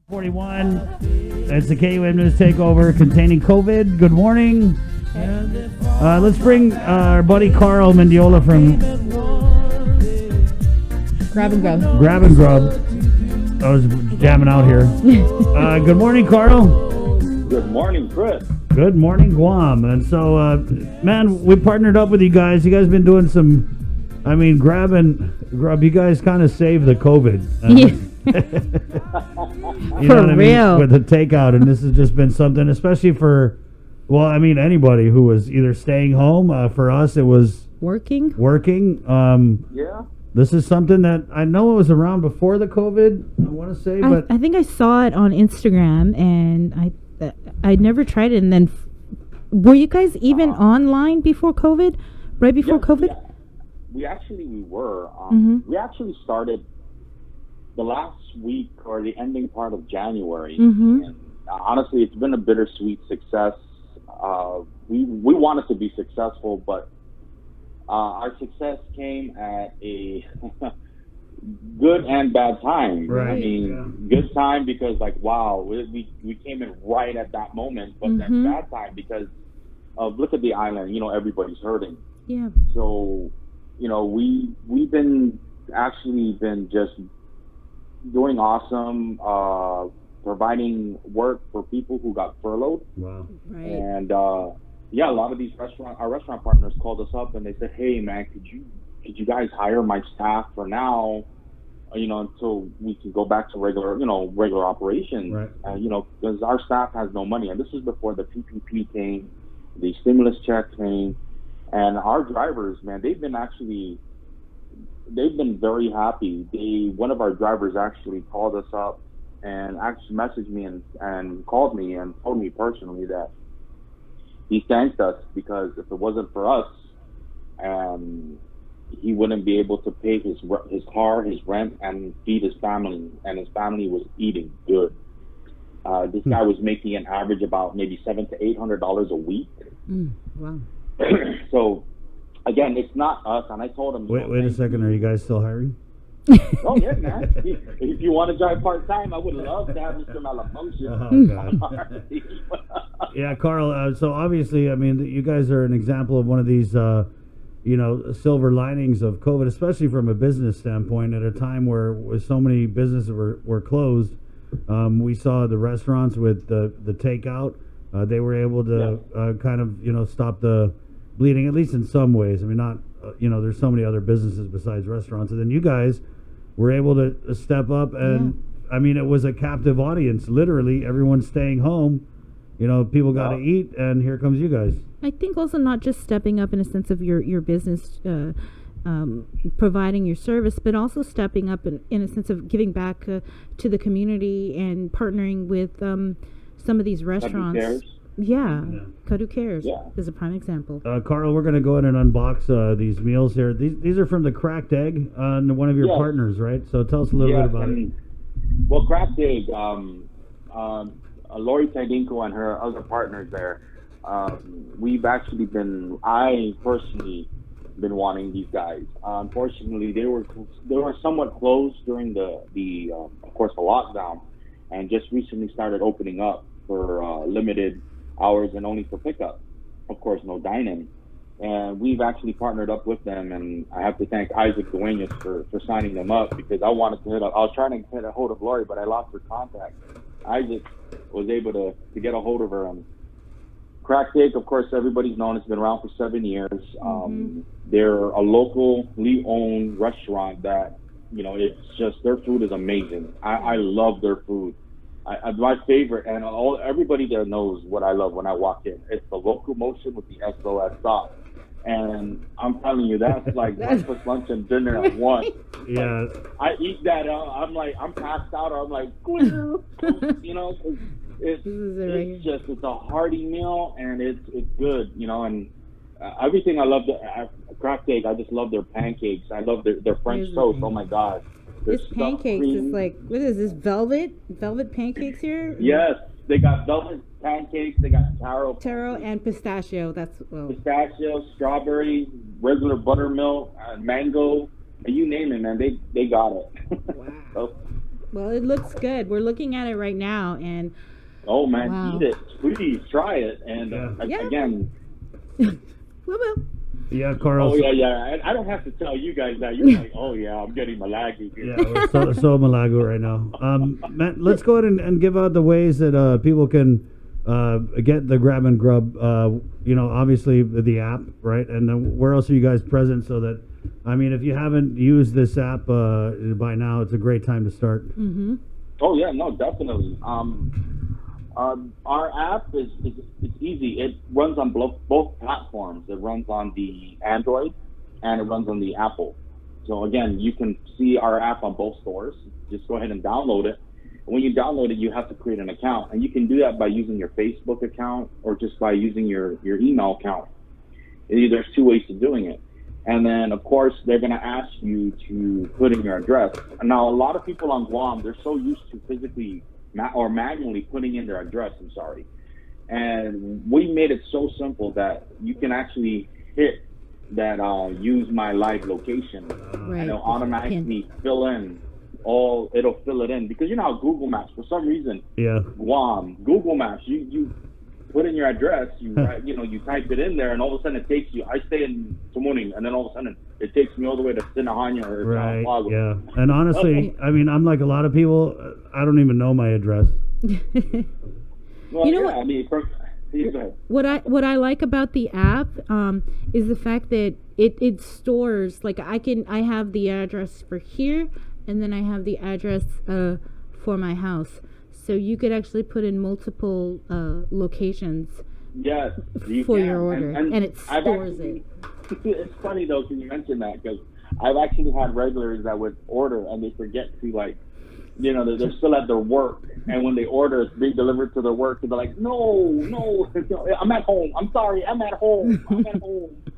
41. It's the KUM News Takeover containing COVID. Good morning. Let's bring our buddy Karl Mendiola from Grab-N-Grub. Grab-N-Grub. I was jamming out here. Good morning, Karl. Good morning, Chris. Good morning, Guam. And so, man, we partnered up with you guys. You guys been doing some, Grab-N-Grub. You guys kind of saved the COVID. You know For what I real. mean? With the takeout. And this has just been something, especially for, anybody who was either staying home. For us, it was Working. Yeah. This is something that I know it was around before the COVID, I want to say, but I think I saw it on Instagram, and I never tried it. And then, were you guys even online before COVID? Right before Yes, COVID? yeah. We were. Mhm. We actually started the last week or the ending part of January. Mhm. And honestly, it's been a bittersweet success. We wanted to be successful, but our success came at a good and bad time. Right. I mean, good time because we came in right at that moment, but then bad time because of look at the island. Everybody's hurting. Yeah. So, we've been just doing awesome, providing work for people who got furloughed. wow. Right. And a lot of our restaurant partners called us up and they said, "Hey, man, could you guys hire my staff for now, until we can go back to regular operations, Right. Because our staff has no money." And this is before the PPP came, the stimulus check came, and our drivers, man, they've been very happy. One of our drivers actually called us up and actually messaged me and called me and told me personally that he thanked us because if it wasn't for us, he wouldn't be able to pay his car, his rent, and feed his family. And his family was eating good. This guy was making an average about maybe $700 to $800 a week. Wow. So, again, it's not us. And I told him, Wait a second. Are you guys still hiring? Oh yeah, man. If you want to drive part time, I would love to have Mr. Malafunction. Oh, God. Yeah, Karl. So obviously, you guys are an example of one of these, silver linings of COVID, especially from a business standpoint. At a time where so many businesses were closed, we saw the restaurants with the takeout. They were able to kind of stop the bleeding, at least in some ways. Not there's so many other businesses besides restaurants, and then you guys were able to step up, and it was a captive audience. Literally, everyone's staying home. People got to eat, and here comes you guys. I think also not just stepping up in a sense of your business, providing your service, but also stepping up in a sense of giving back to the community and partnering with some of these restaurants. Yeah. Kadu Cares is a prime example. Karl, we're going to go ahead and unbox these meals here. These are from the Cracked Egg, one of your partners, right? So tell us a little bit about it. Well, Cracked Egg, Lori Tidinko and her other partners there, I personally been wanting these guys. Unfortunately, they were somewhat closed during the of course the lockdown, and just recently started opening up for limited hours and only for pickup. Of course, no dine-in. And we've actually partnered up with them, and I have to thank Isaac Duenas for signing them up because I was trying to get a hold of Lori, but I lost her contact. Isaac was able to get a hold of her. And Cracked Egg, of course, everybody's known. It's been around for 7 years. They're a locally owned restaurant that, it's just, their food is amazing. I love their food. My favorite, and everybody there knows what I love when I walk in. It's the locomotion with the SOS sauce. And I'm telling you, that's like breakfast, lunch, and dinner at once. Yeah. I eat that, I'm passed out, or I'm like, clear, because it's a hearty meal, and it's good, and everything I love. Cracked Egg, I just love their pancakes. I love their French toast. Oh my God. This pancakes is like, what is this, velvet pancakes here? Yes, they got velvet pancakes. They got taro and pistachio. Pistachio, strawberry, regular buttermilk, mango, you name it, man. They got it. Wow. So Well, it looks good. We're looking at it right now, and oh man, wow. Eat it, please try it, and again. Well. Yeah, Karl. Oh yeah. I don't have to tell you guys that. You're like, oh yeah, I'm getting malagu here. Yeah, we're so malagu right now. Matt, let's go ahead and give out the ways that people can get the Grab-N-Grub. Obviously the app, right? And then where else are you guys present? So that, I mean, if you haven't used this app by now, it's a great time to start. Mm-hmm. Oh yeah, no, definitely. Our app it's easy. It runs on both platforms. It runs on the Android and it runs on the Apple. So again, you can see our app on both stores. Just go ahead and download it. And when you download it, you have to create an account, and you can do that by using your Facebook account or just by using your email account. There's two ways to doing it. And then, of course, they're going to ask you to put in your address. Now, a lot of people on Guam, they're so used to physically or manually putting in their address, and we made it so simple that you can actually hit that use my live location, and it'll automatically fill it in, because you know how Google Maps, for some reason, Guam, Google Maps, you put in your address, you type it in there, and all of a sudden it takes you. I stay in Tamuning, and then all of a sudden it takes me all the way to Sinahanya or San Pago. Yeah, and honestly, I mean, I'm like a lot of people. I don't even know my address. Well, you know what? I mean, what I like about the app is the fact that it stores, like I have the address for here, and then I have the address for my house. So you could actually put in multiple locations. Yes, for your order, and it stores it. It's funny though, because you mentioned that, because I've actually had regulars that would order and they forget to they're still at their work, and when they order, it's being delivered to their work, and they're like, no, I'm at home. I'm sorry, I'm at home.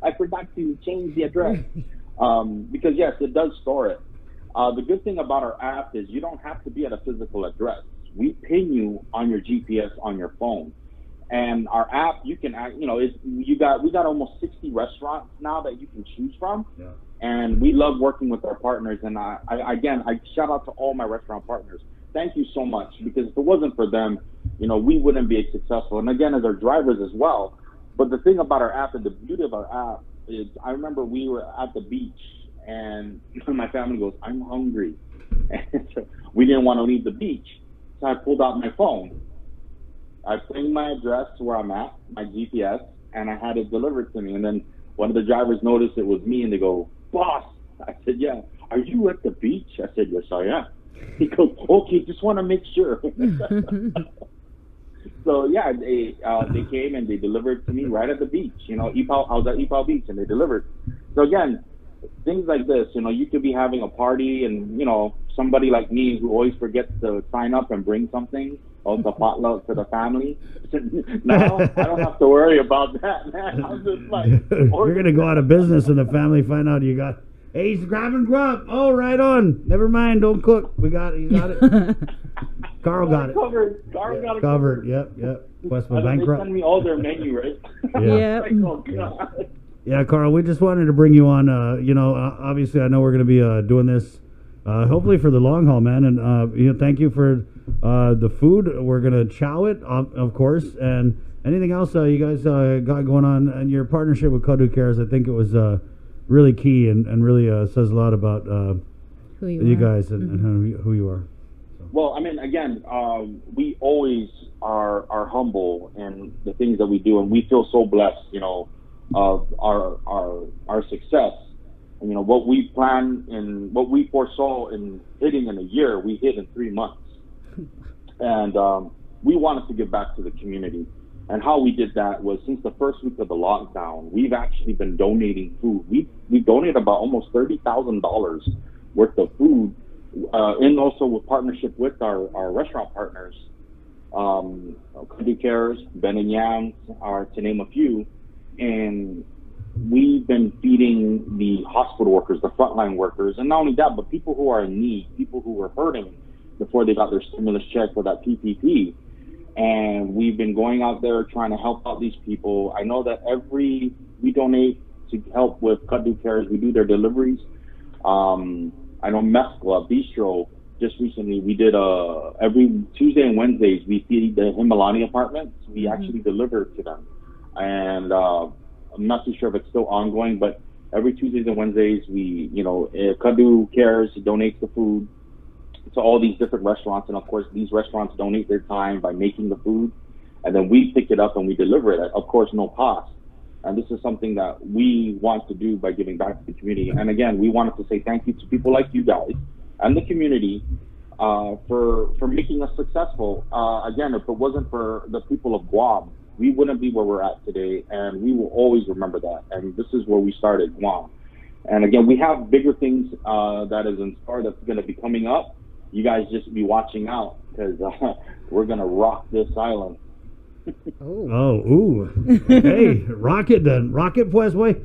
I forgot to change the address. Because yes, it does store it. The good thing about our app is you don't have to be at a physical address. We pin you on your GPS on your phone. And our app, you can, we got almost 60 restaurants now that you can choose from. Yeah. And we love working with our partners. And I shout out to all my restaurant partners. Thank you so much, because if it wasn't for them, we wouldn't be as successful. And again, as our drivers as well. But the thing about our app and the beauty of our app is, I remember we were at the beach, and my family goes, I'm hungry. And so we didn't want to leave the beach. So I pulled out my phone. I pinged my address to where I'm at, my GPS, and I had it delivered to me. And then one of the drivers noticed it was me, and they go, boss. I said, yeah. Are you at the beach? I said, yes, I am. He goes, okay, just want to make sure. So, yeah, they came and they delivered to me right at the beach. I was at Ipao Beach, and they delivered. So, again, things like this, you could be having a party, and, somebody like me who always forgets to sign up and bring something, or the potluck to the family. Now I don't have to worry about that, man. I'm just like, you're gonna go out of business, and the family find out you got Ace Grab-N-Grub. Oh, right on. Never mind. Don't cook. We got it. You got it. Carl got it. Covered. Carl got it covered. Yep. Quest for bankrupt. They send me all their menu, right? Yeah. Like, oh, God. Yeah, Carl. We just wanted to bring you on. Obviously, I know we're gonna be doing this. Hopefully for the long haul, man, and thank you for the food. We're gonna chow it, of course, and anything else you guys got going on, and your partnership with Kadu Cares. I think it was really key and really says a lot about who you guys and who you are. So. Well, I mean, again, we always are humble in the things that we do, and we feel so blessed, of our success. And, what we planned and what we foresaw in hitting in a year, we hit in 3 months. And we wanted to give back to the community. And how we did that was, since the first week of the lockdown, we've actually been donating food. We donated about almost $30,000 worth of food, and also with partnership with our restaurant partners, Kadu Cares, Ben and Yams, to name a few. And we've been feeding the hospital workers, the frontline workers, and not only that, but people who are in need, people who were hurting before they got their stimulus check or that PPP. And we've been going out there trying to help out these people. I know that we donate to help with Kadu Cares. We do their deliveries. I know Mescla Bistro, just recently we did every Tuesday and Wednesdays we feed the Himalayan apartments. We actually deliver to them, and I'm not too sure if it's still ongoing, but every Tuesdays and Wednesdays we, Kadu Cares donates the food to all these different restaurants, and of course these restaurants donate their time by making the food, and then we pick it up and we deliver it at, of course, no cost. And this is something that we want to do by giving back to the community. And again, we wanted to say thank you to people like you guys and the community for making us successful. Again, if it wasn't for the people of Guam, we wouldn't be where we're at today, and we will always remember that. And this is where we started, Guam. And again, we have bigger things that is in store that's going to be coming up. You guys just be watching out, because we're going to rock this island. Hey, rock it then. Rock it, pues, way.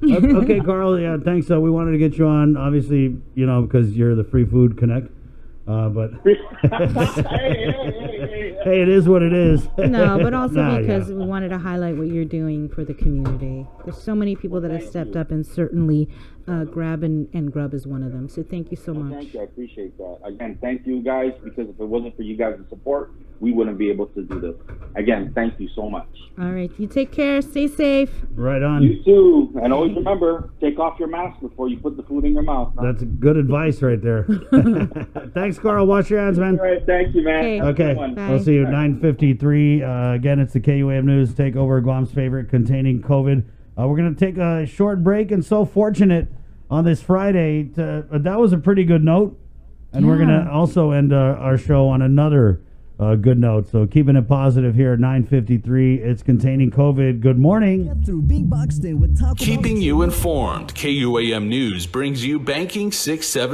Okay, Karl, yeah, thanks. We wanted to get you on, obviously, because you're the Free Food Connect. But hey, it is what it is. No, but also because we wanted to highlight what you're doing for the community. There's so many people that have stepped up, and certainly Grab-N-Grub is one of them. So thank you so much. Thank you. I appreciate that. Again, thank you guys, because if it wasn't for you guys' support, we wouldn't be able to do this. Again, thank you so much. All right. You take care. Stay safe. Right on. You too. And always remember, take off your mask before you put the food in your mouth. Huh? That's good advice right there. Thanks, Karl. Wash your hands, man. All right. Thank you, man. Okay. We'll see you at 9:53. Again, it's the KUAM News Takeover, Guam's favorite, containing COVID. We're going to take a short break, and so fortunate on this Friday. That was a pretty good note. And we're going to also end our show on another good note. So keeping it positive here at 9:53. It's containing COVID. Good morning. Through being boxed in with Keeping you informed, KUAM News brings you Banking 6-7